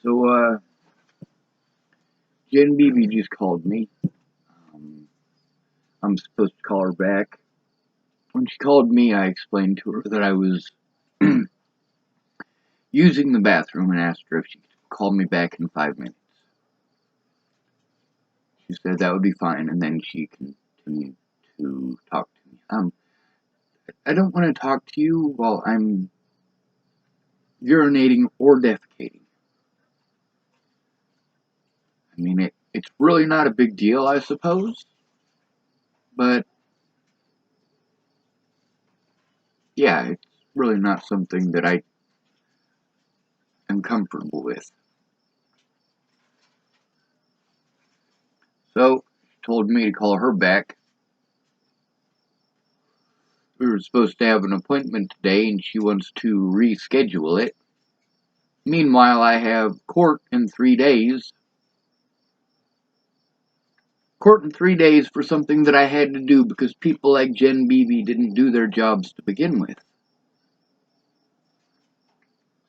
So, Jen Beebe just called me. Um, I'm supposed to call her back. When she called me, I explained to her that I was using the bathroom and asked her if she could call me back in 5 minutes. She said that would be fine, and then she continued to talk to me. I don't want to talk to you while I'm urinating or defecating. I mean, it's really not a big deal, I suppose, but yeah, it's really not something that I am comfortable with. So, she told me to call her back. We were supposed to have an appointment today, and she wants to reschedule it. Meanwhile, I have court in 3 days. Court in 3 days for something that I had to do because people like Jen Beebe didn't do their jobs to begin with.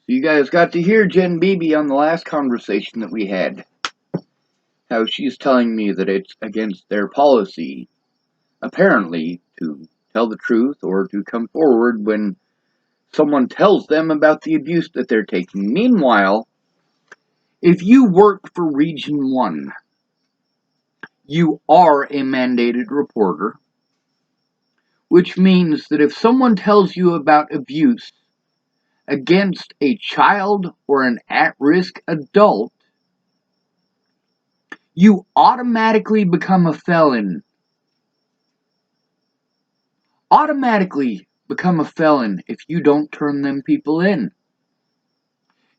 So you guys got to hear Jen Beebe on the last conversation that we had. How she's telling me that it's against their policy, apparently, to tell the truth or to come forward when someone tells them about the abuse that they're taking. Meanwhile, if you work for Region 1, you are a mandated reporter, which means that if someone tells you about abuse against a child or an at-risk adult, you automatically become a felon. Automatically become a felon if you don't turn them people in.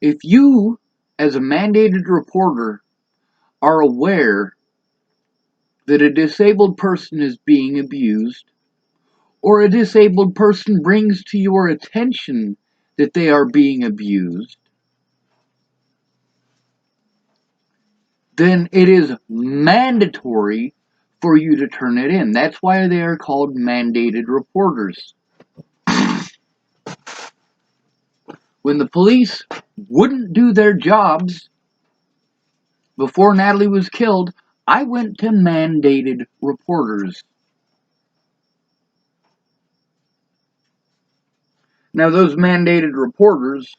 If you, as a mandated reporter, are aware that a disabled person is being abused, or a disabled person brings to your attention that they are being abused, then it is mandatory for you to turn it in. That's why they are called mandated reporters. When the police wouldn't do their jobs before Natalie was killed, I went to mandated reporters. Now, those mandated reporters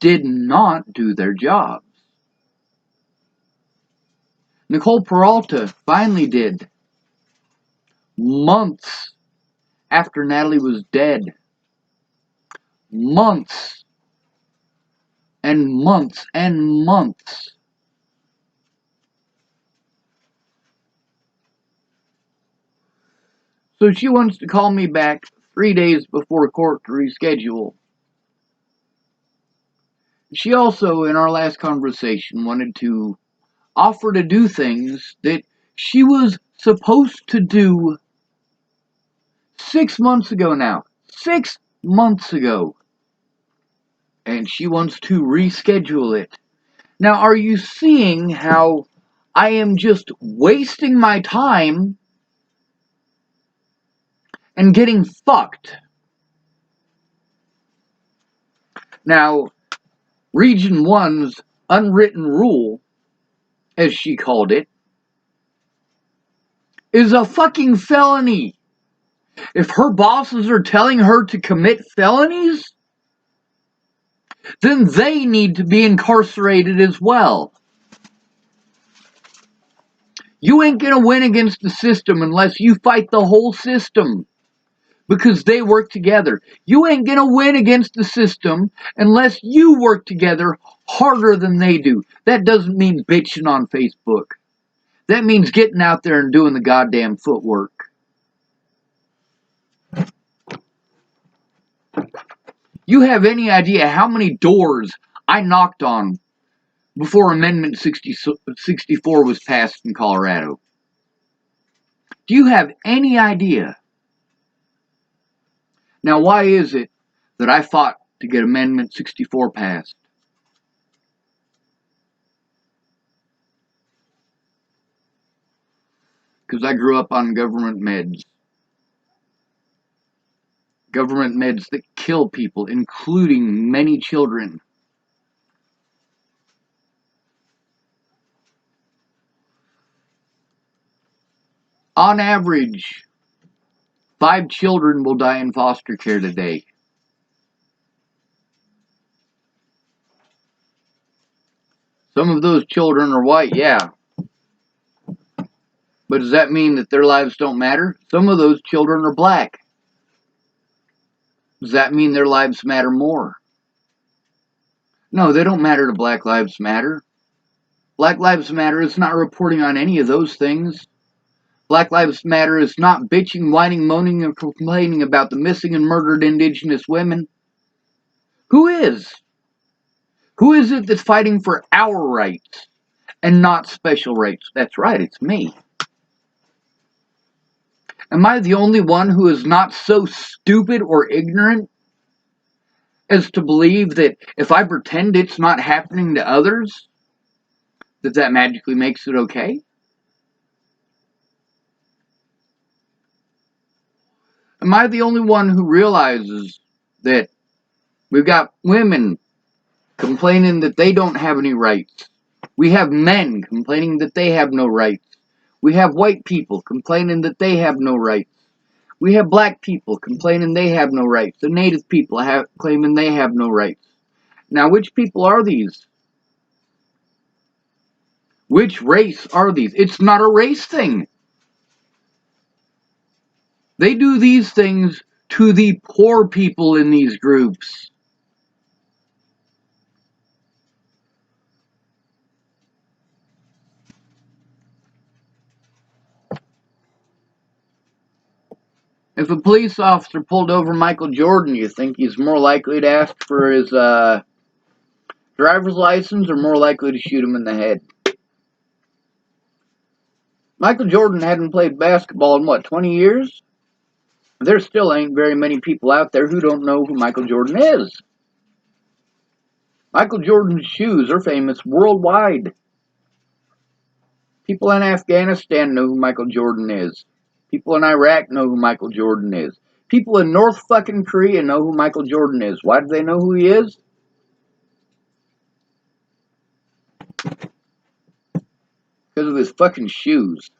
did not do their jobs. Nicole Peralta finally did. Months after Natalie was dead. Months and months and months. So she wants to call me back 3 days before court to reschedule. She also, in our last conversation, wanted to offer to do things that she was supposed to do 6 months ago now. 6 months ago. And she wants to reschedule it. Now, are you seeing how I am just wasting my time and getting fucked? Now, Region 1's unwritten rule, as she called it, is a fucking felony. If her bosses are telling her to commit felonies, then they need to be incarcerated as well. You ain't gonna win against the system unless you fight the whole system, because they work together. You ain't gonna win against the system unless you work together harder than they do. That doesn't mean bitching on Facebook. That means getting out there and doing the goddamn footwork. You have any idea how many doors I knocked on before Amendment 64 was passed in Colorado? Do you have any idea? Now, why is it that I fought to get Amendment 64 passed? Because I grew up on government meds. Government meds that kill people, including many children. On average, 5 children will die in foster care today. Some of those children are white, yeah. But does that mean that their lives don't matter? Some of those children are black. Does that mean their lives matter more? No, they don't matter to Black Lives Matter. Black Lives Matter is not reporting on any of those things. Black Lives Matter is not bitching, whining, moaning, and complaining about the missing and murdered indigenous women. Who is? Who is it that's fighting for our rights and not special rights? That's right, it's me. Am I the only one who is not so stupid or ignorant as to believe that if I pretend it's not happening to others, that magically makes it okay? Am I the only one who realizes that we've got women complaining that they don't have any rights? We have men complaining that they have no rights. We have white people complaining that they have no rights. We have black people complaining they have no rights. The native people claiming they have no rights. Now, which people are these? Which race are these? It's not a race thing. They do these things to the poor people in these groups. If a police officer pulled over Michael Jordan, you think he's more likely to ask for his driver's license or more likely to shoot him in the head? Michael Jordan hadn't played basketball in, 20 years? There still ain't very many people out there who don't know who Michael Jordan is. Michael Jordan's shoes are famous worldwide. People in Afghanistan know who Michael Jordan is. People in Iraq know who Michael Jordan is. People in North fucking Korea know who Michael Jordan is. Why do they know who he is? Because of his fucking shoes.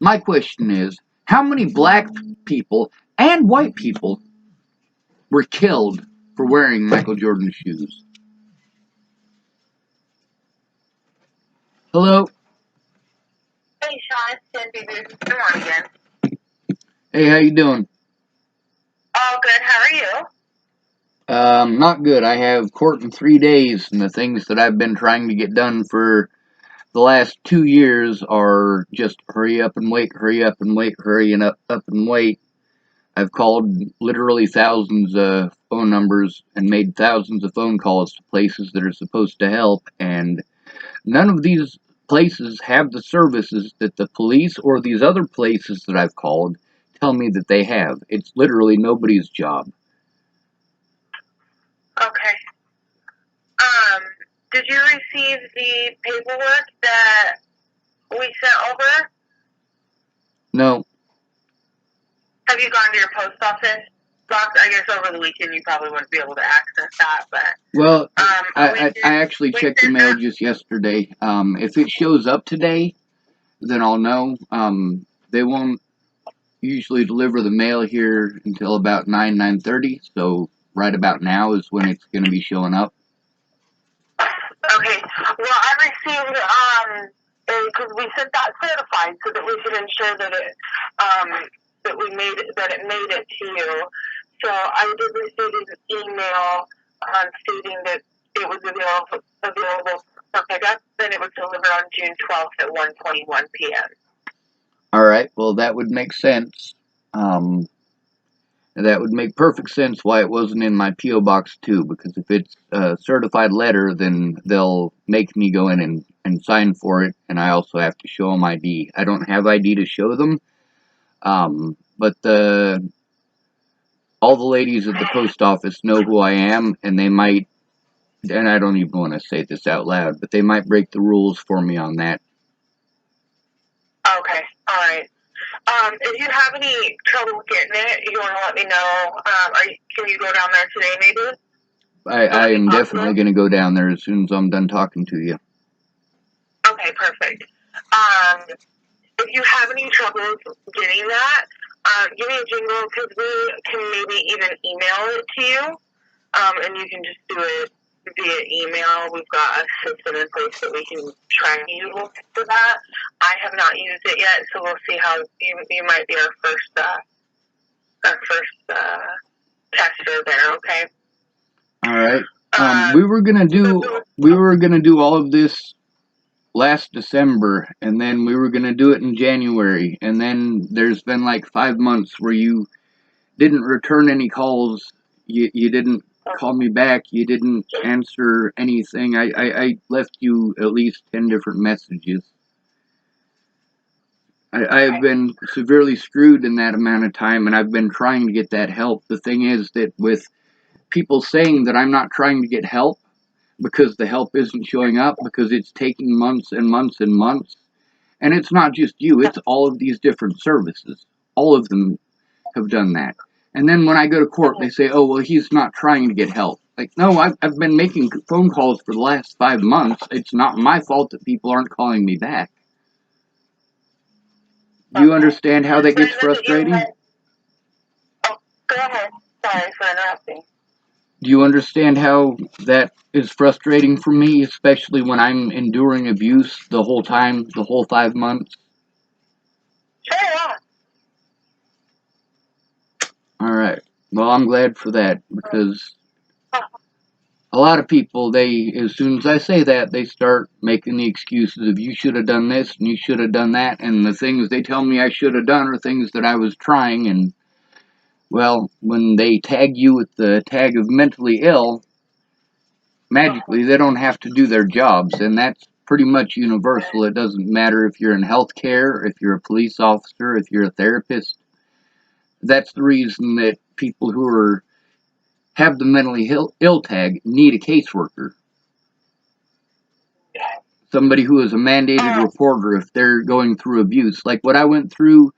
My question is, how many black people and white people were killed for wearing Michael Jordan shoes? Hello? Hey, Sean, it's Cindy. Good morning again. Hey, how you doing? All good. How are you? Not good. I have court in 3 days, and the things that I've been trying to get done for the last 2 years are just hurry up and wait, hurry up and wait, hurry and up and wait. I've called literally thousands of phone numbers and made thousands of phone calls to places that are supposed to help, and none of these places have the services that the police or these other places that I've called tell me that they have. It's literally nobody's job. Okay. Did you receive the paperwork that we sent over? No. Have you gone to your post office box? I guess over the weekend you probably wouldn't be able to access that, but Well, I actually checked the mail just yesterday. If it shows up today, then I'll know. They won't usually deliver the mail here until about 9:30. So right about now is when it's going to be showing up. Okay. Well, I received because we sent that certified so that we could ensure that it made it to you. So I did receive an email stating that it was available for pickup. Then it was delivered on June 12th at 1:21 p.m. All right. Well, that would make sense. That would make perfect sense why it wasn't in my P.O. box too. Because if it's a certified letter, then they'll make me go in and sign for it, and I also have to show them ID. I don't have ID to show them. But all the ladies at the post office know who I am, and they might, and I don't even want to say this out loud, but they might break the rules for me on that. Okay, all right. If you have any trouble getting it, you want to let me know. Can you go down there today, maybe? I am definitely going to go down there as soon as I'm done talking to you. Okay, perfect. if you have any troubles getting that, give me a jingle because we can maybe even email it to you, and you can just do it via email. We've got a system in place that we can track you for that. I have not used it yet, so we'll see how you might be our first tester there. Okay. All right. We were gonna do all of this last December, and then we were gonna do it in January, and then there's been like 5 months where you didn't return any calls. You didn't call me back. You didn't answer anything. I left you at least 10 different messages. I have been severely screwed in that amount of time, and I've been trying to get that help. The thing is that with people saying that I'm not trying to get help because the help isn't showing up because it's taking months and months and months, and it's not just you, it's all of these different services. All of them have done that. And then when I go to court, they say, oh, well, he's not trying to get help. Like, no, I've been making phone calls for the last 5 months. It's not my fault that people aren't calling me back. Do you understand how that gets frustrating? Oh, go ahead. Sorry for interrupting. Do you understand how that is frustrating for me, especially when I'm enduring abuse the whole time, the whole 5 months? Sure, yeah. All right. Well, I'm glad for that because a lot of people, as soon as I say that, they start making the excuses of you should have done this and you should have done that, and the things they tell me I should have done are things that I was trying. And well, when they tag you with the tag of mentally ill, magically they don't have to do their jobs, and that's pretty much universal. It doesn't matter if you're in healthcare, if you're a police officer, if you're a therapist. That's the reason that people who have the mentally ill tag need a caseworker. Somebody who is a mandated reporter if they're going through abuse. Like what I went through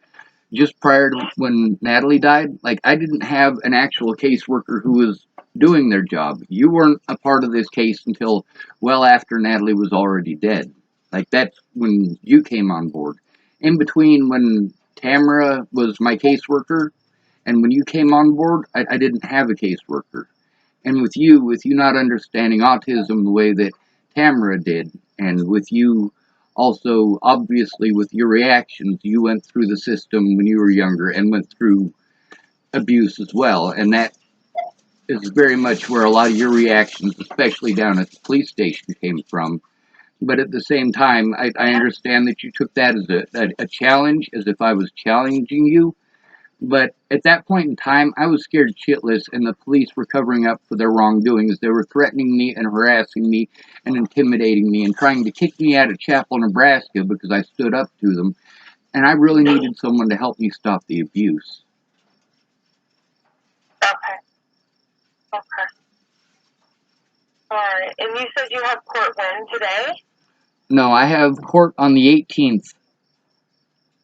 just prior to when Natalie died, like I didn't have an actual caseworker who was doing their job. You weren't a part of this case until well after Natalie was already dead. Like that's when you came on board. In between when Tamara was my caseworker and when you came on board, I didn't have a caseworker. And with you not understanding autism the way that Tamara did, and with you also, obviously, with your reactions, you went through the system when you were younger and went through abuse as well. And that is very much where a lot of your reactions, especially down at the police station, came from. But at the same time, I understand that you took that as a challenge, as if I was challenging you. But at that point in time, I was scared shitless, and the police were covering up for their wrongdoings. They were threatening me and harassing me and intimidating me and trying to kick me out of Chapel, Nebraska because I stood up to them. And I really needed someone to help me stop the abuse. Okay. Okay. All right. And you said you have court when today? No, I have court on the 18th.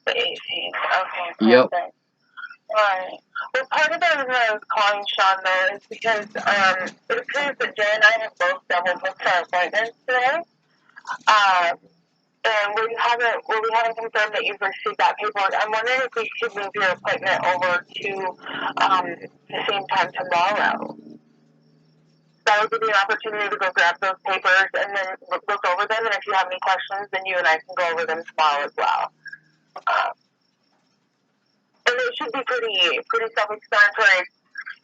The 18th. Okay. Perfect. Yep. Right. Well, part of the reason I was calling Sean though is because it appears that Jay and I have both double booked our appointments today. And we haven't confirmed that you've received that paperwork. I'm wondering if we should move your appointment over to the same time tomorrow. That would give you an opportunity to go grab those papers and then look over them. And if you have any questions, then you and I can go over them tomorrow as well. And it should be pretty self-explanatory.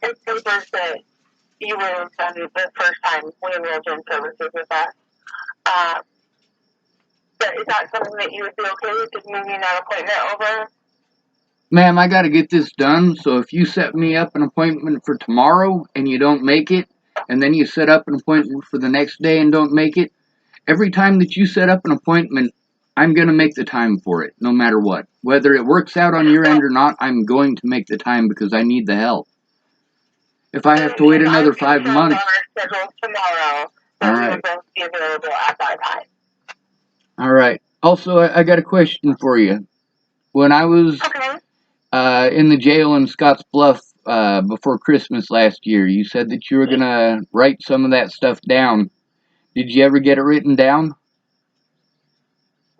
It's papers that you would have done the first time we enrolled in services with us. But is that something that you would be okay with, just moving that appointment over? Ma'am, I gotta get this done, so if you set me up an appointment for tomorrow and you don't make it, and then you set up an appointment for the next day and don't make it, every time that you set up an appointment, I'm going to make the time for it, no matter what. Whether it works out on your end or not, I'm going to make the time because I need the help. If I have to wait another 5 months... on our schedule tomorrow, all right. We will both be available at that time. All right. Also, I got a question for you. When I was in the jail in Scotts Bluff before Christmas last year, you said that you were going to write some of that stuff down. Did you ever get it written down?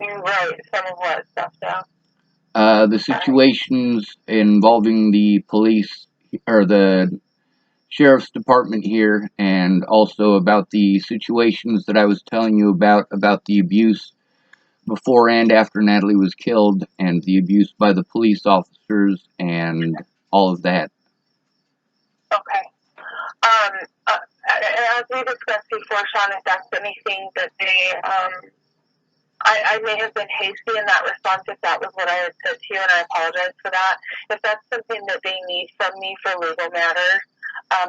You write some of what stuff down? The situations involving the police or the sheriff's department here, and also about the situations that I was telling you about the abuse before and after Natalie was killed, and the abuse by the police officers, and all of that. Okay. As we discussed before, Sean, if that's anything that I may have been hasty in that response if that was what I had said to you, and I apologize for that. If that's something that they need from me for legal matters,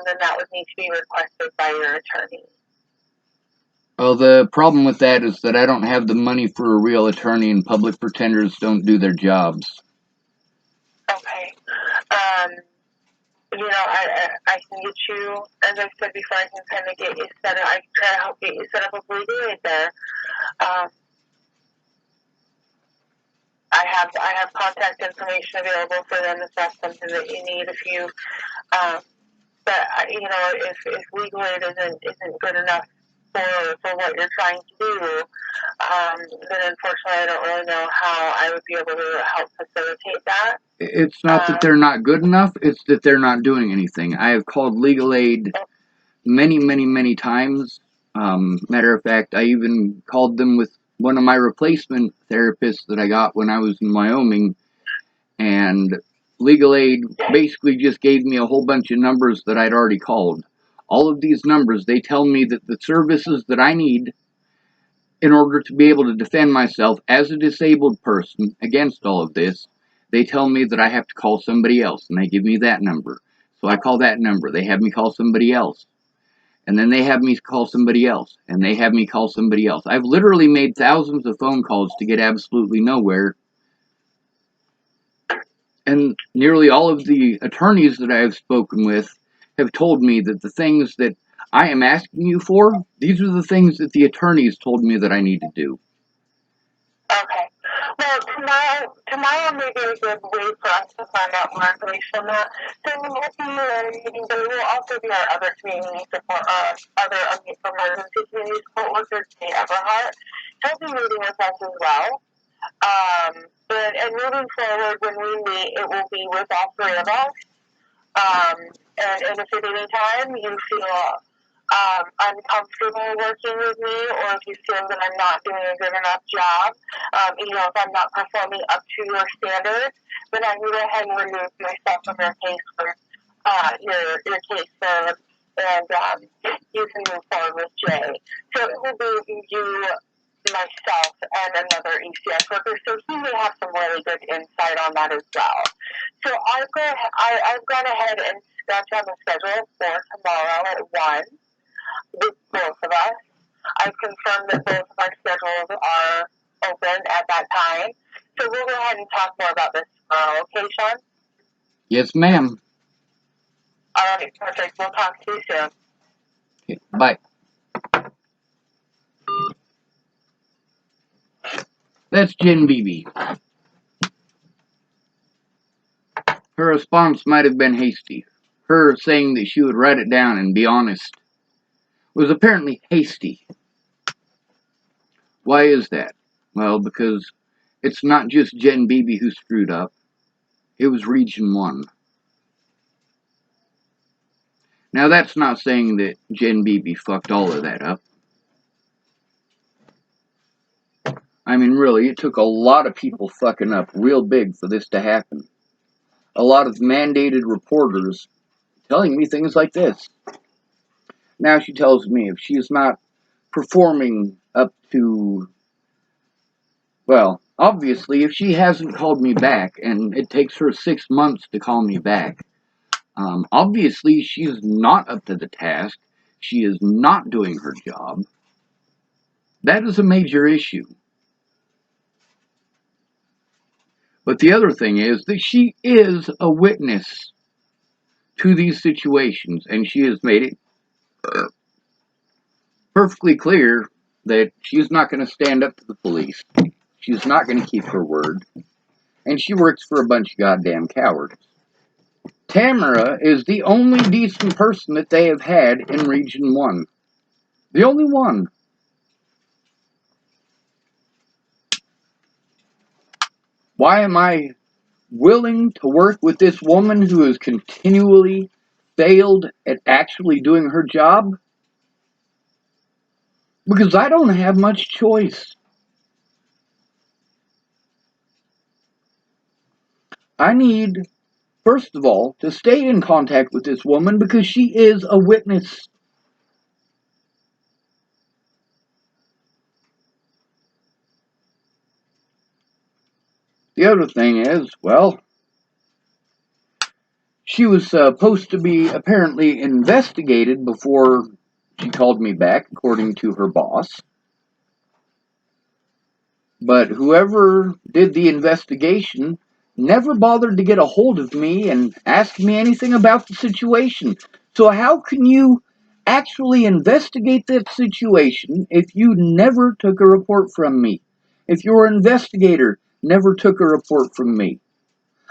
then that would need to be requested by your attorney. Well, the problem with that is that I don't have the money for a real attorney, and public pretenders don't do their jobs. Okay. I can get you, as I said before, I can kind of get you set up. I can try to help get you set up with legal aid there. I have contact information available for them if that's something that you need. If you, but if legal aid isn't good enough for what you're trying to do, then unfortunately I don't really know how I would be able to help facilitate that. It's not that they're not good enough, it's that they're not doing anything. I have called legal aid many, many, many times. Matter of fact, I even called them with one of my replacement therapists that I got when I was in Wyoming, and legal aid basically just gave me a whole bunch of numbers that I'd already called. All of these numbers, they tell me that the services that I need in order to be able to defend myself as a disabled person against all of this, they tell me that I have to call somebody else, and they give me that number. So I call that number. They have me call somebody else. And then they have me call somebody else. And they have me call somebody else. I've literally made thousands of phone calls to get absolutely nowhere. And nearly all of the attorneys that I have spoken with have told me that the things that I am asking you for, these are the things that the attorneys told me that I need to do. Okay. Well, tomorrow may be a good way for us to find out more information on that. So we will be meeting, but it will also be our other community support, other emergency community support worker, Jay Everhart. He'll be meeting with us as well. And moving forward, when we meet, it will be with all three of us. And if at any time you feel uncomfortable working with me, or if you feel that I'm not doing a good enough job, if I'm not performing up to your standards, then I can go ahead and remove myself from your case for your case load, and you can move forward with Jay. So it will be you, myself, and another ECS worker, so he may have some really good insight on that as well. So I've gone ahead and scratched on the schedule for tomorrow at 1 with both of us. I've confirmed that both of our schedules are open at that time. So we'll go ahead and talk more about this tomorrow, okay, Sean? Yes, ma'am. All right, perfect. We'll talk to you soon. Okay, bye. That's Jen Beebe. Her response might have been hasty. Her saying that she would write it down and be honest was apparently hasty. Why is that? Well, because it's not just Jen Beebe who screwed up. It was Region 1. Now, that's not saying that Jen Beebe fucked all of that up. I mean, really, it took a lot of people fucking up real big for this to happen. A lot of mandated reporters telling me things like this. Now she tells me if she's not performing up to, well, obviously, if she hasn't called me back, and it takes her 6 months to call me back, obviously she's not up to the task. She is not doing her job. That is a major issue. But the other thing is that she is a witness to these situations, and she has made it perfectly clear that she's not going to stand up to the police. She's not going to keep her word. And she works for a bunch of goddamn cowards. Tamara is the only decent person that they have had in Region 1. The only one. Why am I willing to work with this woman who has continually failed at actually doing her job? Because I don't have much choice. I need, first of all, to stay in contact with this woman because she is a witness. The other thing is, well, she was supposed to be apparently investigated before she called me back, according to her boss. But whoever did the investigation never bothered to get a hold of me and ask me anything about the situation. So how can you actually investigate that situation if you never took a report from me? If your investigator never took a report from me?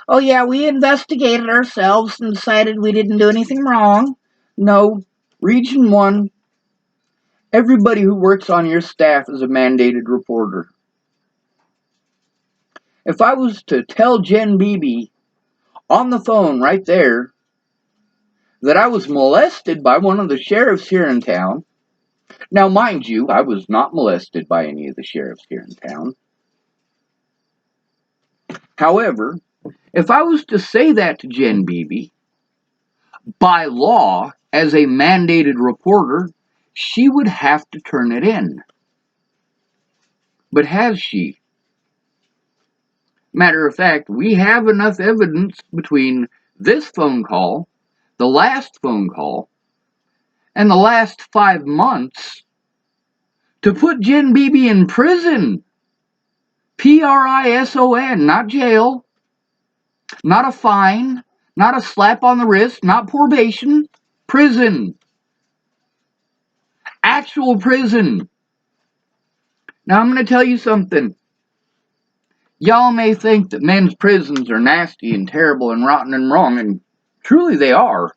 Oh yeah, we investigated ourselves and decided we didn't do anything wrong. No, Region 1, everybody who works on your staff is a mandated reporter. If I was to tell Jen Beebe on the phone right there that I was molested by one of the sheriffs here in town, now mind you, I was not molested by any of the sheriffs here in town. However, if I was to say that to Jen Beebe, by law, as a mandated reporter, she would have to turn it in. But has she? Matter of fact, we have enough evidence between this phone call, the last phone call, and the last 5 months to put Jen Beebe in prison. Prison, not jail, not a fine, not a slap on the wrist, not probation. Prison. Actual prison. Now I'm going to tell you something. Y'all may think that men's prisons are nasty and terrible and rotten and wrong, and truly they are.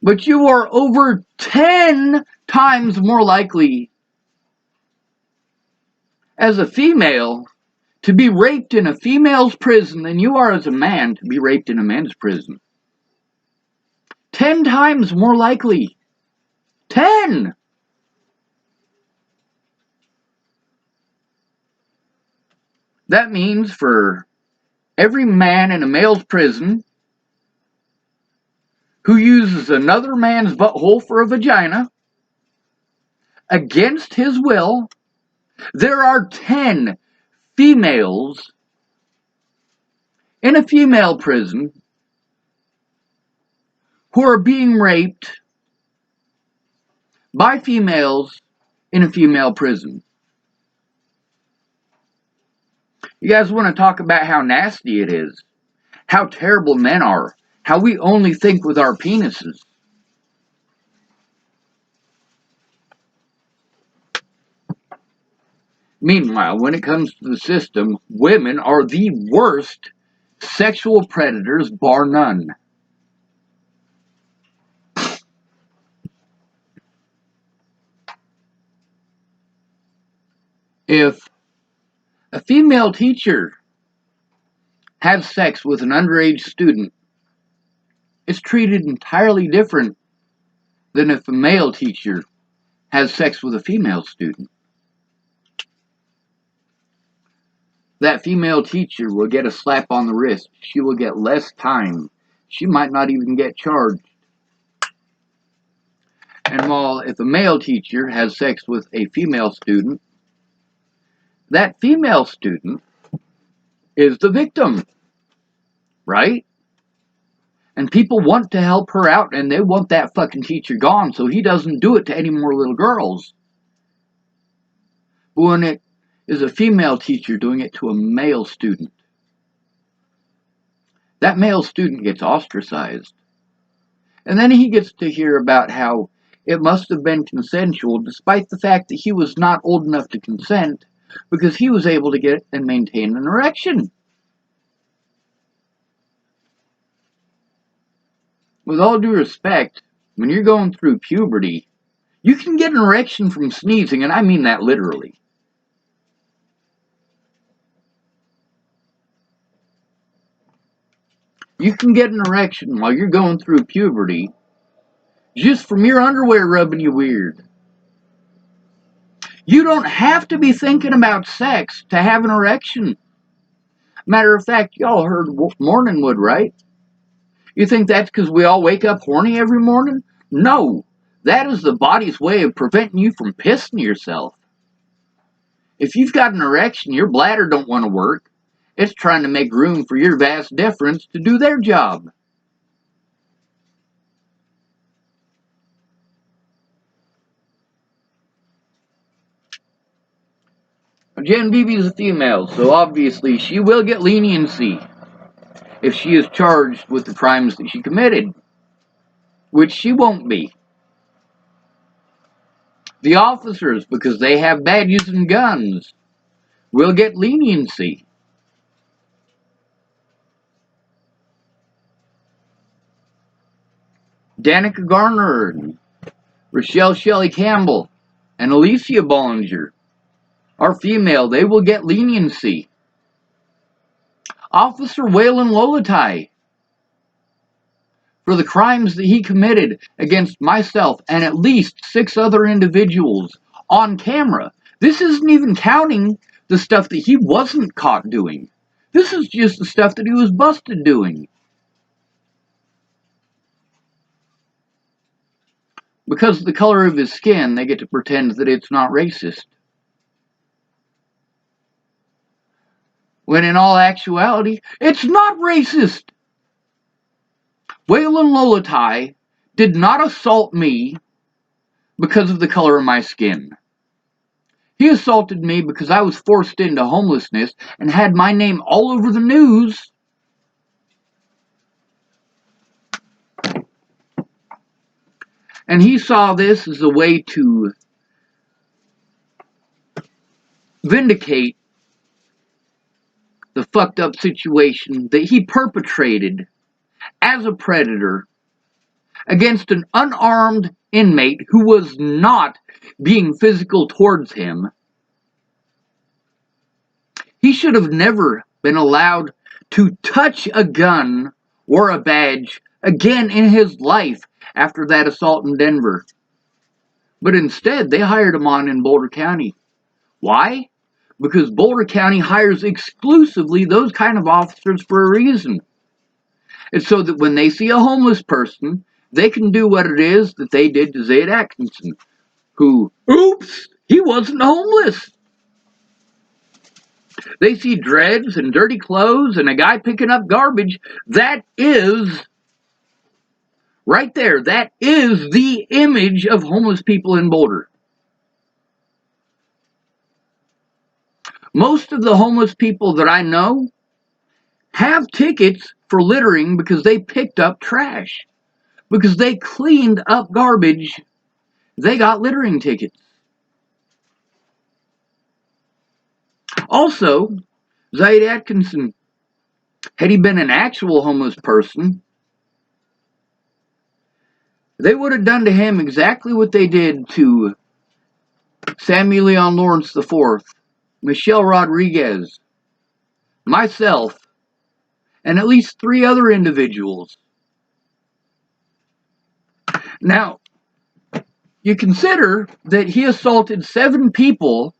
But you are over 10 times more likely as a female to be raped in a female's prison than you are as a man to be raped in a men's prison. 10 times more likely. 10! That means for every man in a male's prison who uses another man's butthole for a vagina against his will, there are 10 females in a female prison who are being raped by females in a female prison. You guys want to talk about how nasty it is, how terrible men are, how we only think with our penises. Meanwhile, when it comes to the system, women are the worst sexual predators, bar none. If a female teacher has sex with an underage student, it's treated entirely different than if a male teacher has sex with a female student. That female teacher will get a slap on the wrist. She will get less time. She might not even get charged. And while if a male teacher has sex with a female student, that female student is the victim, right? And people want to help her out, and they want that fucking teacher gone so he doesn't do it to any more little girls. But when it is a female teacher doing it to a male student, that male student gets ostracized. And then he gets to hear about how it must have been consensual, despite the fact that he was not old enough to consent, because he was able to get and maintain an erection. With all due respect, when you're going through puberty, you can get an erection from sneezing, and I mean that literally. You can get an erection while you're going through puberty just from your underwear rubbing you weird. You don't have to be thinking about sex to have an erection. Matter of fact, y'all heard morning wood, right? You think that's because we all wake up horny every morning? No, that is the body's way of preventing you from pissing yourself. If you've got an erection, your bladder don't want to work. It's trying to make room for your vas deferens to do their job. Jen Beebe is a female, so obviously she will get leniency if she is charged with the crimes that she committed, which she won't be. The officers, because they have badges and guns, will get leniency. Danica Garner, and Rochelle Shelley Campbell, and Alicia Bollinger are female. They will get leniency. Officer Waylon Lolatai, for the crimes that he committed against myself and at least 6 other individuals on camera. This isn't even counting the stuff that he wasn't caught doing. This is just the stuff that he was busted doing. Because of the color of his skin, they get to pretend that it's not racist. When in all actuality, it's not racist. Waylon Lolatai did not assault me because of the color of my skin. He assaulted me because I was forced into homelessness and had my name all over the news. And he saw this as a way to vindicate the fucked up situation that he perpetrated as a predator against an unarmed inmate who was not being physical towards him. He should have never been allowed to touch a gun or a badge again in his life after that assault in Denver. But instead, they hired him on in Boulder County. Why? Because Boulder County hires exclusively those kind of officers for a reason. It's so that when they see a homeless person, they can do what it is that they did to Zayd Atkinson, who, oops, he wasn't homeless. They see dreads and dirty clothes and a guy picking up garbage. That is, right there, that is the image of homeless people in Boulder. Most of the homeless people that I know have tickets for littering because they picked up trash. Because they cleaned up garbage, they got littering tickets. Also, Zayd Atkinson, had he been an actual homeless person, they would have done to him exactly what they did to Sammy Leon Lawrence IV, Michelle Rodriguez, myself, and at least 3 other individuals. Now, you consider that he assaulted 7 people,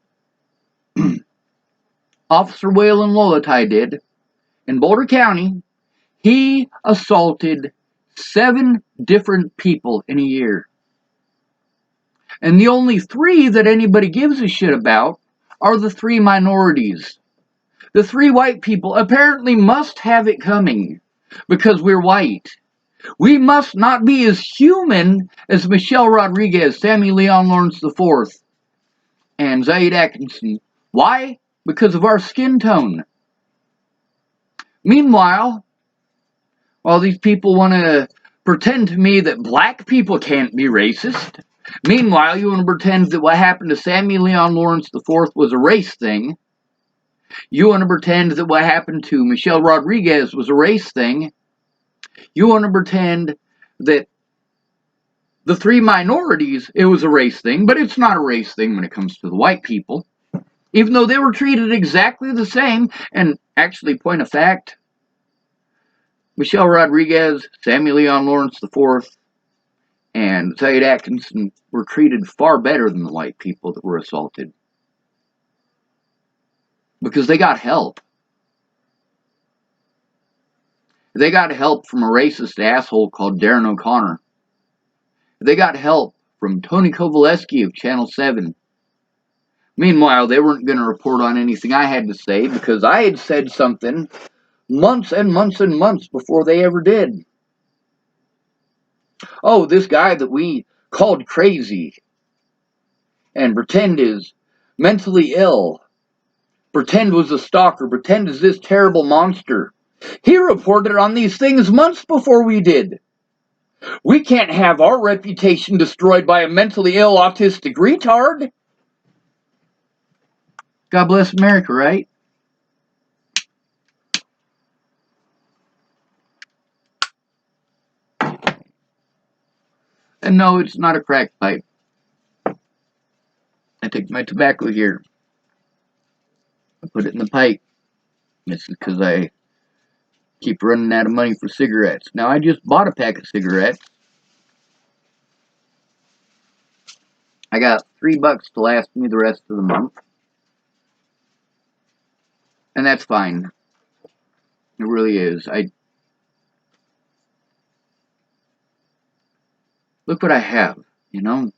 Officer Waylon Lolatai did, in Boulder County. He assaulted 7 different people in a year. And the only 3 that anybody gives a shit about are the 3 minorities. The 3 white people apparently must have it coming because we're white. We must not be as human as Michelle Rodriguez, Sammy Leon Lawrence IV, and Zayd Atkinson. Why? Because of our skin tone. Meanwhile, while these people want to pretend to me that black people can't be racist, meanwhile, you want to pretend that what happened to Sammy Leon Lawrence IV was a race thing. You want to pretend that what happened to Michelle Rodriguez was a race thing. You want to pretend that the 3 minorities, it was a race thing, but it's not a race thing when it comes to the white people. Even though they were treated exactly the same, and actually, point of fact, Michelle Rodriguez, Samuel Leon Lawrence IV, and Syed Atkinson were treated far better than the white people that were assaulted. Because they got help. They got help from a racist asshole called Darren O'Connor. They got help from Tony Kovaleski of Channel 7. Meanwhile, they weren't going to report on anything I had to say because I had said something months and months and months before they ever did. Oh, this guy that we called crazy and pretend is mentally ill, pretend was a stalker, pretend is this terrible monster. He reported on these things months before we did. We can't have our reputation destroyed by a mentally ill autistic retard. God bless America, right? And no, it's not a crack pipe. I take my tobacco here. I put it in the pipe. This is because I keep running out of money for cigarettes. Now, I just bought a pack of cigarettes. I got $3 to last me the rest of the month. And that's fine. It really is. Look what I have, you know?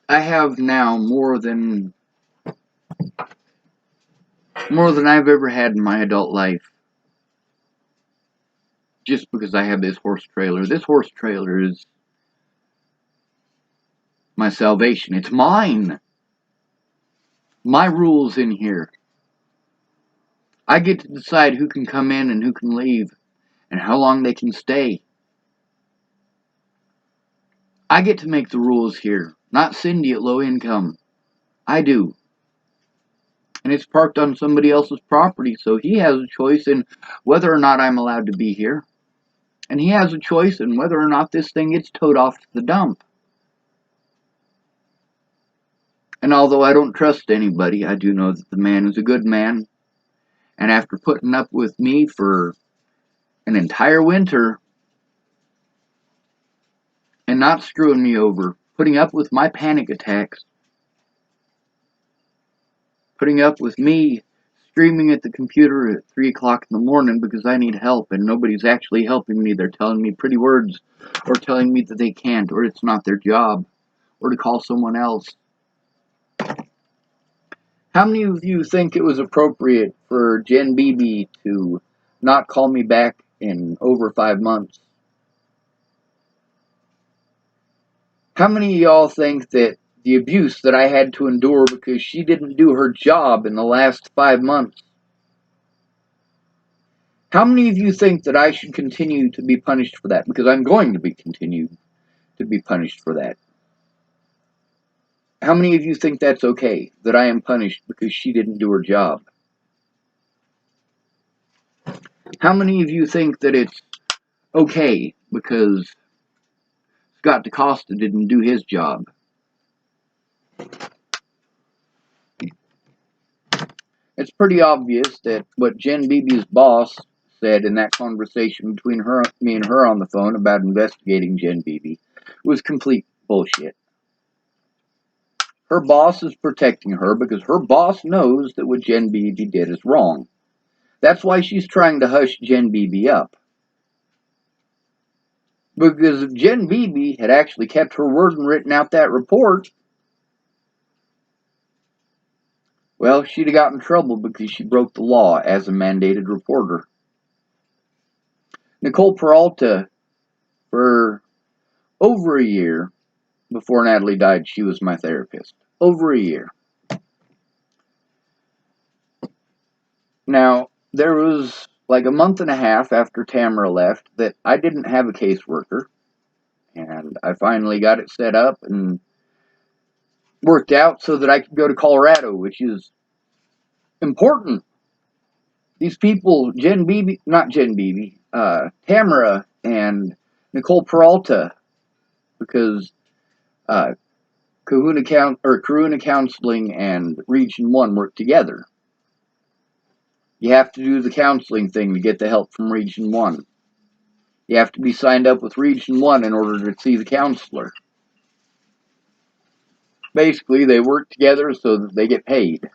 I have now more than I've ever had in my adult life. Just because I have this horse trailer. This horse trailer is my salvation. It's mine. My rules in here. I get to decide who can come in and who can leave and how long they can stay. I get to make the rules here, not Cindy at low income. I do. And it's parked on somebody else's property, so he has a choice in whether or not I'm allowed to be here. And he has a choice in whether or not this thing gets towed off to the dump. And although I don't trust anybody, I do know that the man is a good man. And after putting up with me for an entire winter and not screwing me over, putting up with my panic attacks, putting up with me screaming at the computer at 3 o'clock in the morning because I need help and nobody's actually helping me. They're telling me pretty words or telling me that they can't or it's not their job or to call someone else. How many of you think it was appropriate for Jen Beebe to not call me back in over 5 months? How many of y'all think that the abuse that I had to endure because she didn't do her job in the last 5 months? How many of you think that I should continue to be punished for that? Because I'm going to be continued to be punished for that. How many of you think that's okay, that I am punished because she didn't do her job? How many of you think that it's okay because Scott DaCosta didn't do his job? It's pretty obvious that what Jen Beebe's boss said in that conversation between me and her on the phone about investigating Jen Beebe was complete bullshit. Her boss is protecting her because her boss knows that what Jen Beebe did is wrong. That's why she's trying to hush Jen Beebe up. Because if Jen Beebe had actually kept her word and written out that report, well, she'd have got in trouble because she broke the law as a mandated reporter. Nicole Peralta, for over a year before Natalie died, she was my therapist. Over a year. Now, there was like a month and a half after Tamara left that I didn't have a caseworker. And I finally got it set up and worked out so that I could go to Colorado, which is important. These people, Tamara and Nicole Peralta, because Karuna Counseling and Region 1 work together. You have to do the counseling thing to get the help from Region 1. You have to be signed up with Region 1 in order to see the counselor. Basically, they work together so that they get paid.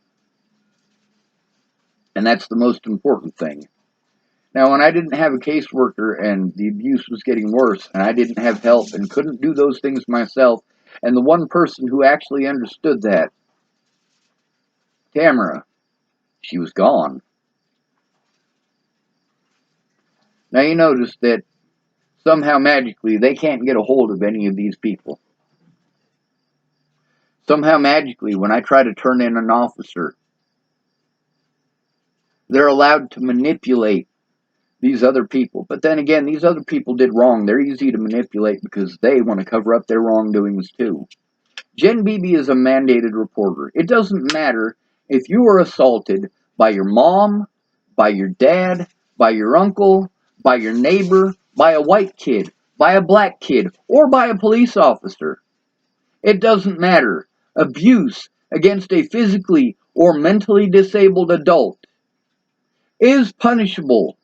And that's the most important thing. Now, when I didn't have a caseworker and the abuse was getting worse and I didn't have help and couldn't do those things myself, and the one person who actually understood that, Tamara, she was gone. Now you notice that somehow magically they can't get a hold of any of these people. Somehow magically, when I try to turn in an officer, they're allowed to manipulate these other people. But then again, these other people did wrong. They're easy to manipulate because they want to cover up their wrongdoings too. Jen Beebe is a mandated reporter. It doesn't matter if you were assaulted by your mom, by your dad, by your uncle, by your neighbor, by a white kid, by a black kid, or by a police officer. It doesn't matter. Abuse against a physically or mentally disabled adult is punishable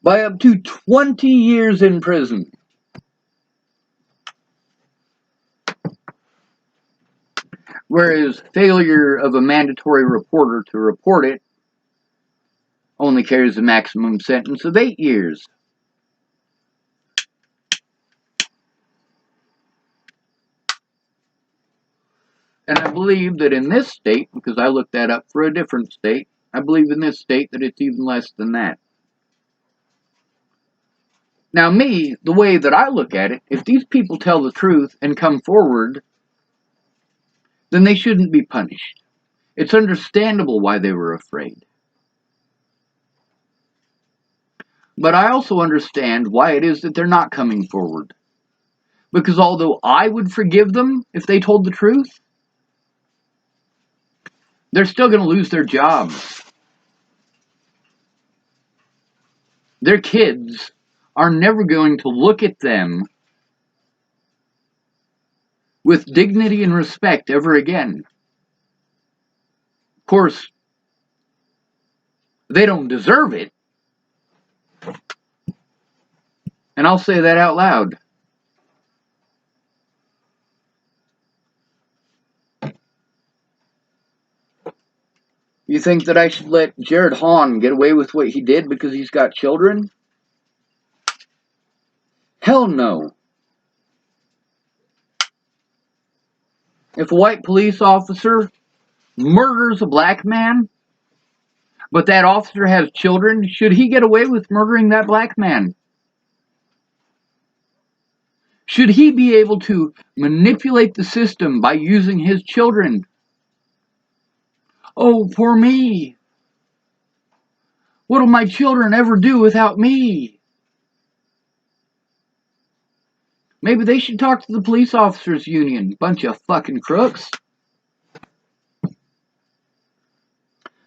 by up to 20 years in prison. Whereas failure of a mandatory reporter to report it only carries a maximum sentence of 8 years. And I believe that in this state, because I looked that up for a different state, I believe in this state that it's even less than that. Now me, the way that I look at it, if these people tell the truth and come forward, then they shouldn't be punished. It's understandable why they were afraid. But I also understand why it is that they're not coming forward. Because although I would forgive them if they told the truth, they're still going to lose their jobs. Their kids are never going to look at them with dignity and respect ever again. Of course, they don't deserve it. And I'll say that out loud. You think that I should let Jared Hahn get away with what he did because he's got children? Hell no. If a white police officer murders a black man, but that officer has children, should he get away with murdering that black man? Should he be able to manipulate the system by using his children? Oh, poor me. What'll my children ever do without me? Maybe they should talk to the police officers union. Bunch of fucking crooks.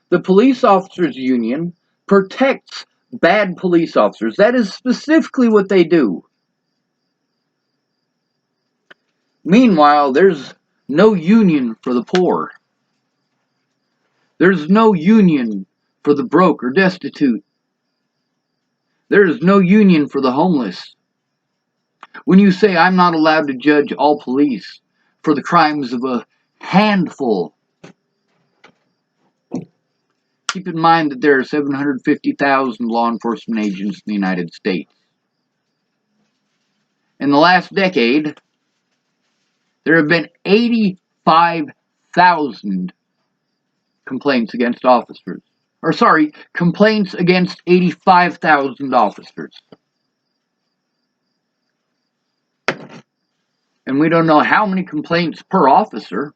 The police officers union protects bad police officers. That is specifically what they do. Meanwhile, there's no union for the poor. There's no union for the broke or destitute. There is no union for the homeless. When you say I'm not allowed to judge all police for the crimes of a handful, keep in mind that there are 750,000 law enforcement agents in the United States. In the last decade, there have been 85,000 complaints against officers. Complaints against 85,000 officers. And we don't know how many complaints per officer.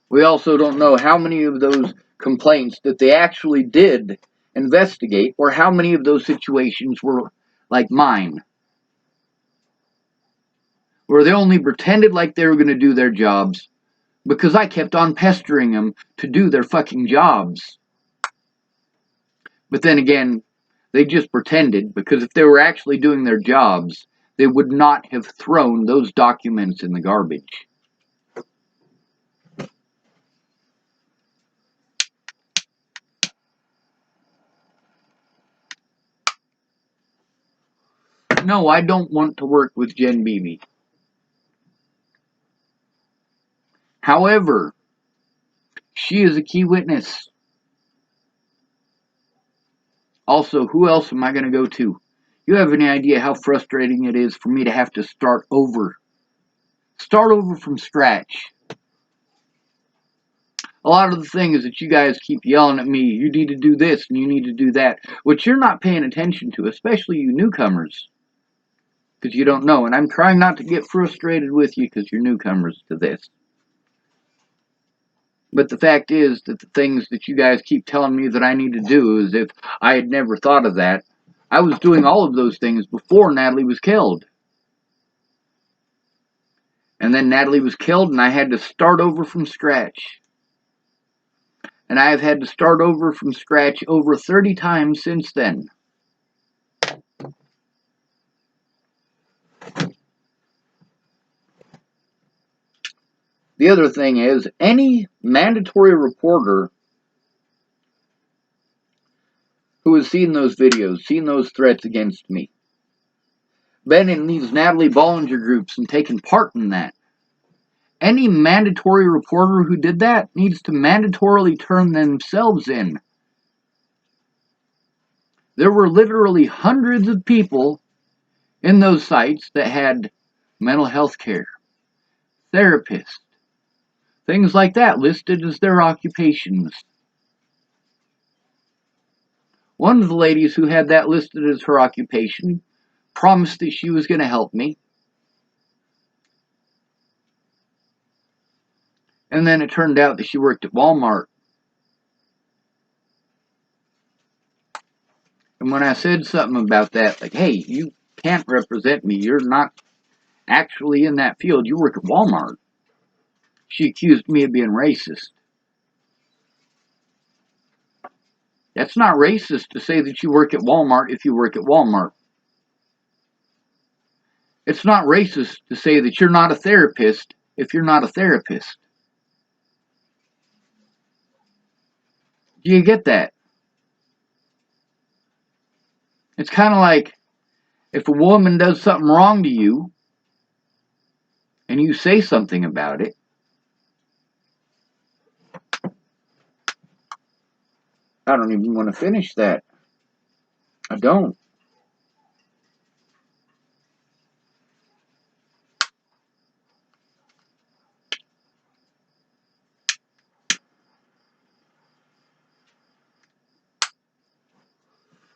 We also don't know how many of those complaints that they actually did investigate, or how many of those situations were like mine, where they only pretended like they were going to do their jobs because I kept on pestering them to do their fucking jobs. But then again, they just pretended, because if they were actually doing their jobs, they would not have thrown those documents in the garbage. No, I don't want to work with Jen Beebe. However, she is a key witness. Also, who else am I going to go to? You have any idea how frustrating it is for me to have to start over? Start over from scratch. A lot of the things that you guys keep yelling at me, you need to do this and you need to do that, which you're not paying attention to, especially you newcomers, because you don't know. And I'm trying not to get frustrated with you because you're newcomers to this. But the fact is that the things that you guys keep telling me that I need to do, as if I had never thought of that, I was doing all of those things before Natalie was killed. And then Natalie was killed and I had to start over from scratch. And I have had to start over from scratch over 30 times since then. The other thing is, any mandatory reporter who has seen those videos, seen those threats against me, been in these Natalie Bollinger groups and taken part in that, any mandatory reporter who did that needs to mandatorily turn themselves in. There were literally hundreds of people in those sites that had mental health care, therapists, things like that listed as their occupations. One of the ladies who had that listed as her occupation promised that she was going to help me. And then it turned out that she worked at Walmart. And when I said something about that, like, hey, you can't represent me, you're not actually in that field, you work at Walmart, she accused me of being racist. That's not racist to say that you work at Walmart if you work at Walmart. It's not racist to say that you're not a therapist if you're not a therapist. Do you get that? It's kind of like if a woman does something wrong to you and you say something about it. I don't even want to finish that. I don't.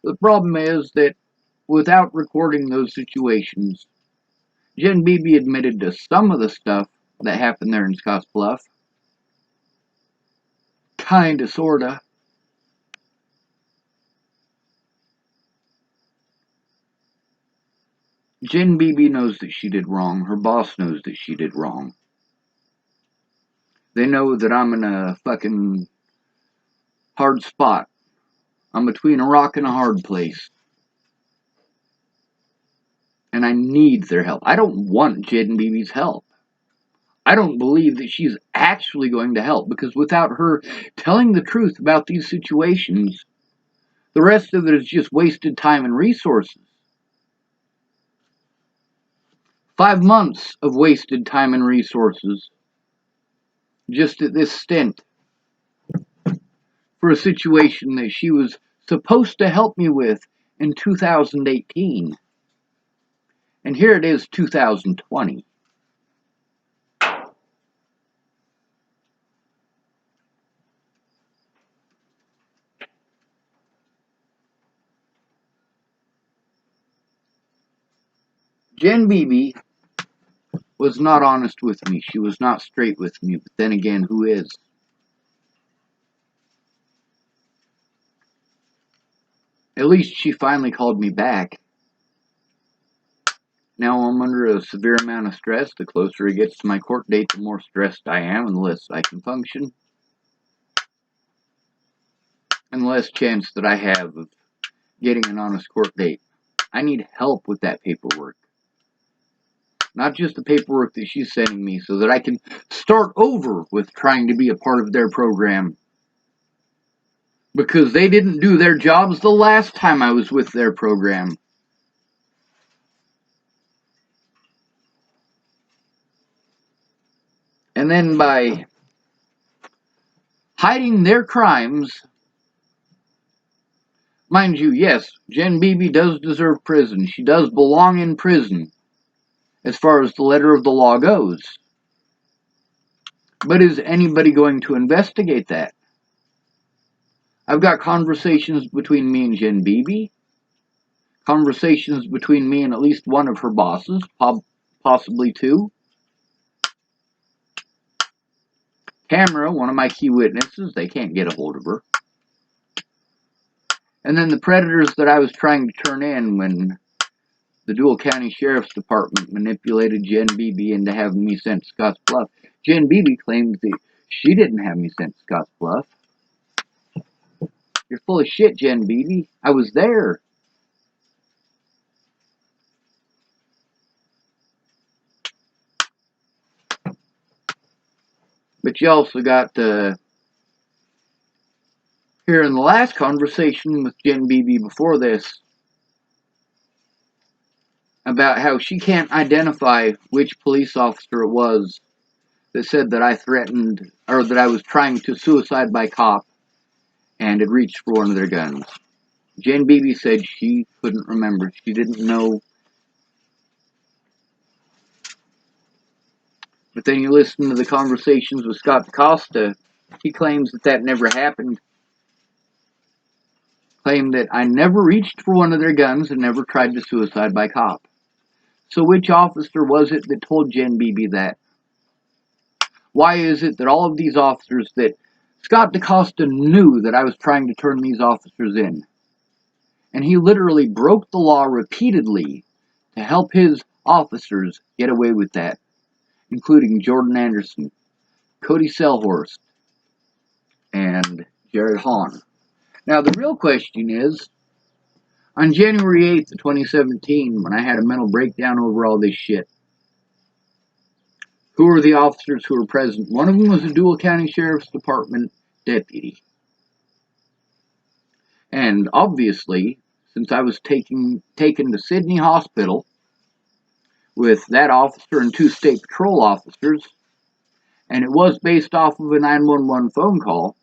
The problem is that without recording those situations, Jen Beebe admitted to some of the stuff that happened there in Scottsbluff. Kinda, sorta. Jen Beebe knows that she did wrong. Her boss knows that she did wrong. They know that I'm in a fucking hard spot. I'm between a rock and a hard place. And I need their help. I don't want Jen Beebe's help. I don't believe that she's actually going to help, because without her telling the truth about these situations, the rest of it is just wasted time and resources. 5 months of wasted time and resources just at this stint for a situation that she was supposed to help me with in 2018. And here it is, 2020. Jen Beebe was not honest with me. She was not straight with me. But then again, who is? At least she finally called me back. Now I'm under a severe amount of stress. The closer it gets to my court date, the more stressed I am, and the less I can function. And the less chance that I have of getting an honest court date. I need help with that paperwork. Not just the paperwork that she's sending me, so that I can start over with trying to be a part of their program. Because they didn't do their jobs the last time I was with their program. And then by hiding their crimes, mind you, yes, Jen Beebe does deserve prison. She does belong in prison as far as the letter of the law goes. But is anybody going to investigate that? I've got conversations between me and Jen Beebe, conversations between me and at least one of her bosses, possibly two. Tamara, one of my key witnesses, they can't get a hold of her. And then the predators that I was trying to turn in when the Dual County Sheriff's Department manipulated Jen Beebe into having me sent to Scottsbluff. Jen Beebe claimed that she didn't have me sent to Scottsbluff. You're full of shit, Jen Beebe. I was there. But you also got here in the last conversation with Jen Beebe before this about how she can't identify which police officer it was that said that I threatened or that I was trying to suicide by cop and had reached for one of their guns. Jen Beebe said she couldn't remember. She didn't know. But then you listen to the conversations with Scott DaCosta. He claims that that never happened. Claimed that I never reached for one of their guns and never tried to suicide by cop. So which officer was it that told Jen Beebe that? Why is it that all of these officers that Scott DaCosta knew that I was trying to turn these officers in? And he literally broke the law repeatedly to help his officers get away with that, including Jordan Anderson, Cody Selhorst, and Jared Hahn. Now, the real question is, on January 8th of 2017, when I had a mental breakdown over all this shit, who were the officers who were present? One of them was a Dual County Sheriff's Department deputy. And obviously, since I was taken to Sydney Hospital with that officer and two state patrol officers, and it was based off of a 911 phone call,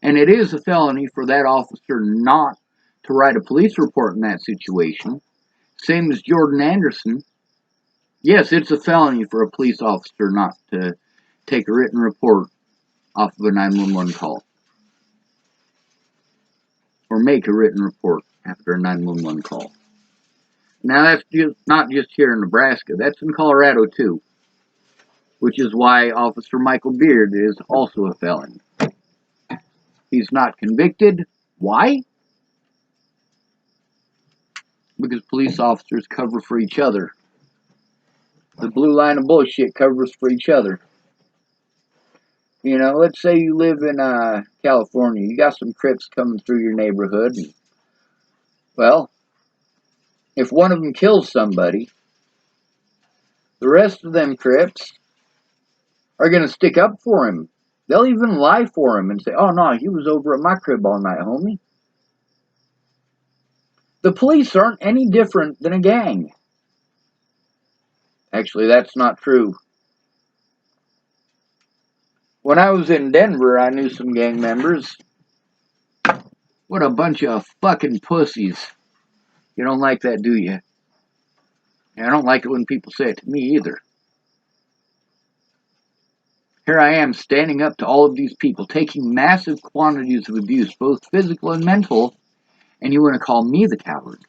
and it is a felony for that officer not to write a police report in that situation, same as Jordan Anderson. Yes, it's a felony for a police officer not to take a written report off of a 911 call or make a written report after a 911 call. Now, that's not just here in Nebraska. That's in Colorado, too, which is why Officer Michael Beard is also a felon. He's not convicted. Why? Because police officers cover for each other. The blue line of bullshit covers for each other. You know, let's say you live in California. You got some Crips coming through your neighborhood. And, well, if one of them kills somebody, the rest of them Crips are going to stick up for him. They'll even lie for him and say, oh, no, he was over at my crib all night, homie. The police aren't any different than a gang. Actually, that's not true. When I was in Denver, I knew some gang members. What a bunch of fucking pussies. You don't like that, do you? And I don't like it when people say it to me either. Here I am standing up to all of these people, taking massive quantities of abuse, both physical and mental, and you want to call me the coward.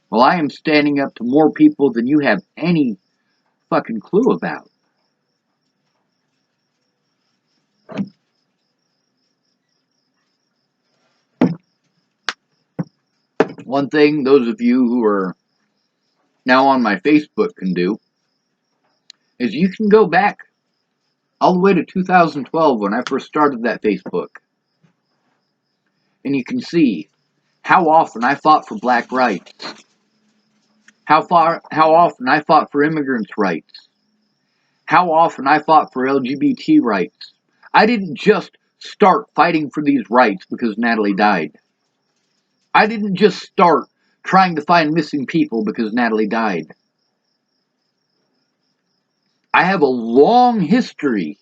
Well, I am standing up to more people than you have any fucking clue about. One thing those of you who are now on my Facebook can do is you can go back all the way to 2012 when I first started that Facebook. And you can see how often I fought for black rights. How often I fought for immigrants' rights. How often I fought for LGBT rights. I didn't just start fighting for these rights because Natalie died. I didn't just start trying to find missing people because Natalie died. I have a long history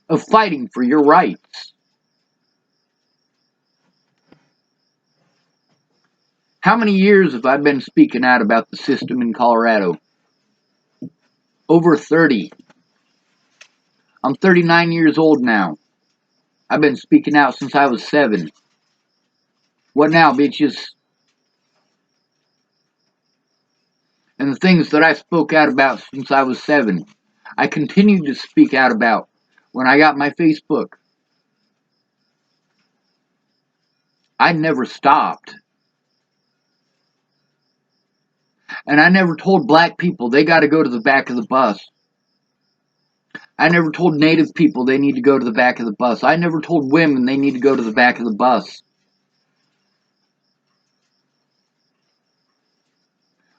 of fighting for your rights. How many years have I been speaking out about the system in Colorado? Over 30. I'm 39 years old now. I've been speaking out since I was 7. What now, bitches? And the things that I spoke out about since I was 7, I continue to speak out about when I got my Facebook. I never stopped. And I never told black people they got to go to the back of the bus. I never told Native people they need to go to the back of the bus. I never told women they need to go to the back of the bus.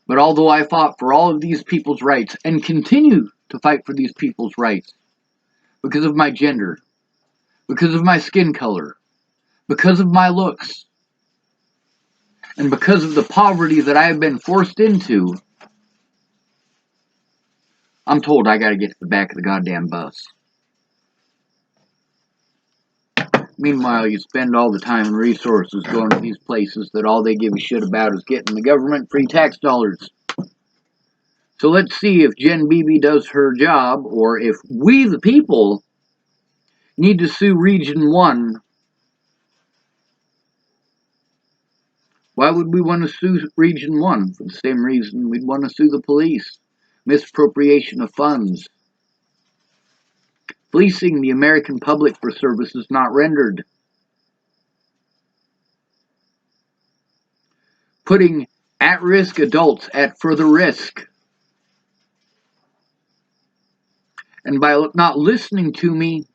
But although I fought for all of these people's rights and continue to fight for these people's rights because of my gender, because of my skin color, because of my looks, and because of the poverty that I have been forced into, I'm told I gotta get to the back of the goddamn bus. Meanwhile, you spend all the time and resources going to these places that all they give a shit about is getting the government free tax dollars. So let's see if Jen Beebe does her job, or if we, the people, need to sue Region 1. Why would we want to sue Region 1? For the same reason we'd want to sue the police. Misappropriation of funds. Fleecing the American public for services not rendered. Putting at-risk adults at further risk. And by not listening to me,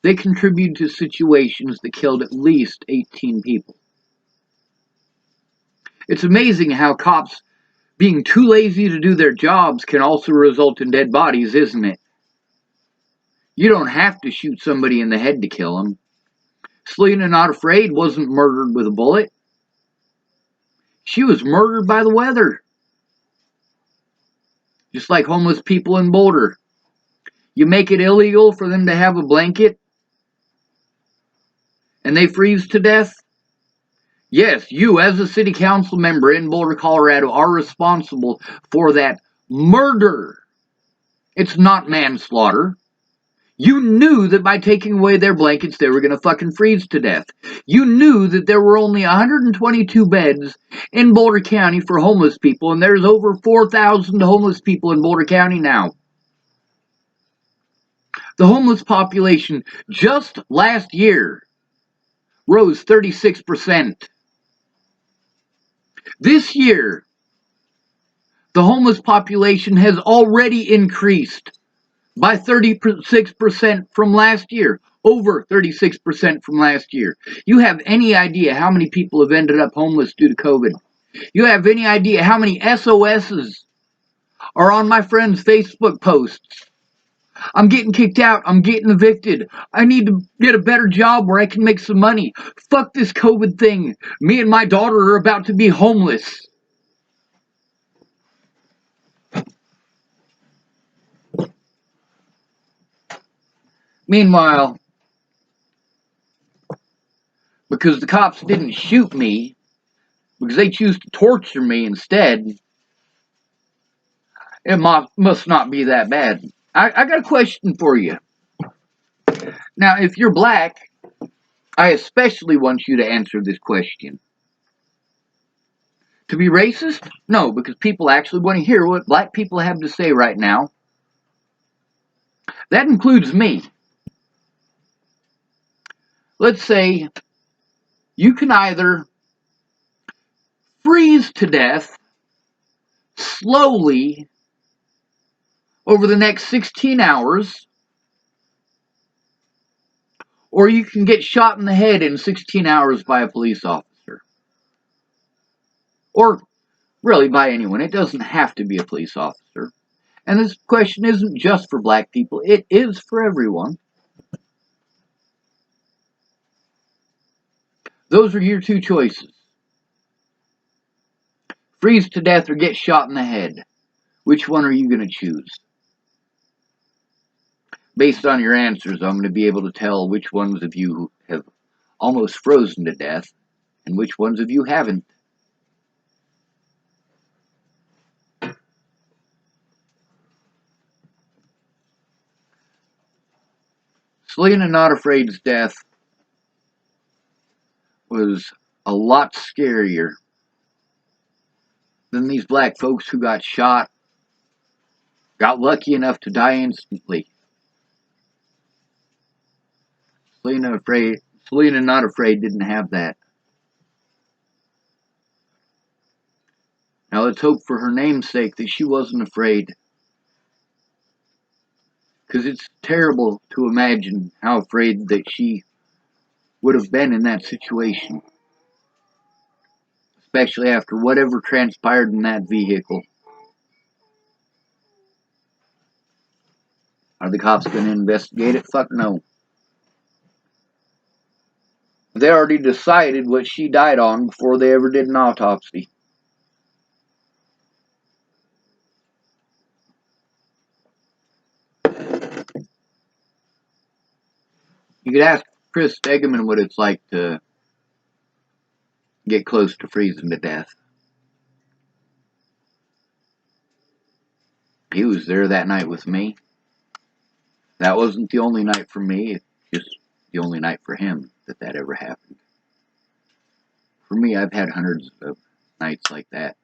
they contributed to situations that killed at least 18 people. It's amazing how cops being too lazy to do their jobs can also result in dead bodies, isn't it? You don't have to shoot somebody in the head to kill them. Selena Not Afraid wasn't murdered with a bullet. She was murdered by the weather. Just like homeless people in Boulder. You make it illegal for them to have a blanket and they freeze to death. Yes, you as a city council member in Boulder, Colorado are responsible for that murder. It's not manslaughter. You knew that by taking away their blankets, they were going to fucking freeze to death. You knew that there were only 122 beds in Boulder County for homeless people, and there's over 4,000 homeless people in Boulder County now. The homeless population just last year rose 36%. This year, the homeless population has already increased by 36% from last year. Over 36% from last year. You have any idea how many people have ended up homeless due to COVID? You have any idea how many SOSs are on my friends' Facebook posts? I'm getting kicked out. I'm getting evicted. I need to get a better job where I can make some money. Fuck this COVID thing. Me and my daughter are about to be homeless. Meanwhile, because the cops didn't shoot me, because they choose to torture me instead, it must not be that bad. I got a question for you. Now, if you're black, I especially want you to answer this question. To be racist? No, because people actually want to hear what black people have to say right now. That includes me. Let's say you can either freeze to death slowly over the next 16 hours, or you can get shot in the head in 16 hours by a police officer. Or really by anyone. It doesn't have to be a police officer. And this question isn't just for black people. It is for everyone. Those are your two choices. Freeze to death or get shot in the head. Which one are you going to choose? Based on your answers, I'm going to be able to tell which ones of you have almost frozen to death and which ones of you haven't. Selena Not Afraid's death was a lot scarier than these black folks who got shot, got lucky enough to die instantly. Selena Not Afraid didn't have that. Now let's hope for her namesake that she wasn't afraid. Because it's terrible to imagine how afraid that she would have been in that situation. Especially after whatever transpired in that vehicle. Are the cops going to investigate it? Fuck no. They already decided what she died on before they ever did an autopsy. You could ask Chris Stegeman what it's like to get close to freezing to death. He was there that night with me. That wasn't the only night for me, it's just the only night for him that ever happened. For me, I've had hundreds of nights like that.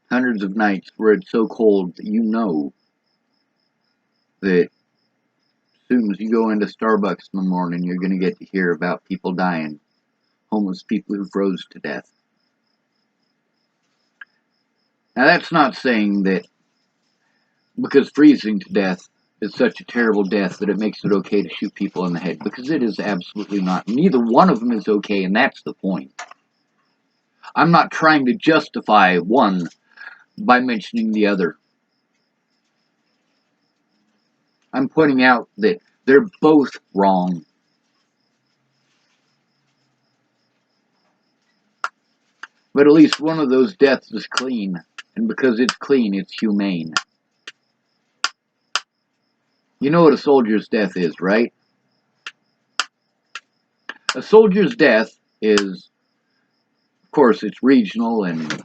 Hundreds of nights where it's so cold that you know that as soon as you go into Starbucks in the morning, you're going to get to hear about people dying. Homeless people who froze to death. Now that's not saying that because freezing to death is such a terrible death that it makes it okay to shoot people in the head, because it is absolutely not. Neither one of them is okay, and that's the point. I'm not trying to justify one by mentioning the other. I'm pointing out that they're both wrong. But at least one of those deaths is clean, and because it's clean, it's humane. You know what a soldier's death is, right? A soldier's death is, of course, it's regional and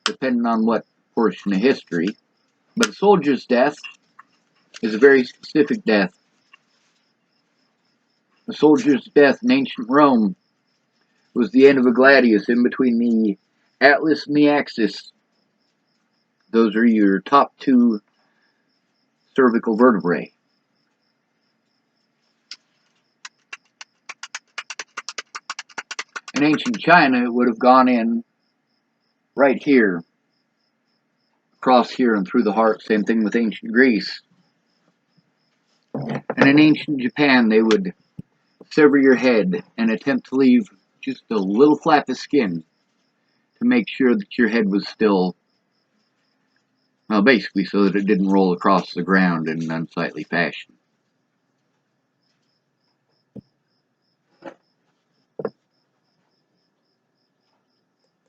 depending on what portion of history, but a soldier's death is a very specific death. A soldier's death in ancient Rome was the end of a gladius in between the Atlas and the Axis. Those are your top two cervical vertebrae. In ancient China, it would have gone in right here, across here and through the heart. Same thing with ancient Greece. And in ancient Japan, they would sever your head and attempt to leave just a little flap of skin to make sure that your head was still, well, basically so that it didn't roll across the ground in an unsightly fashion.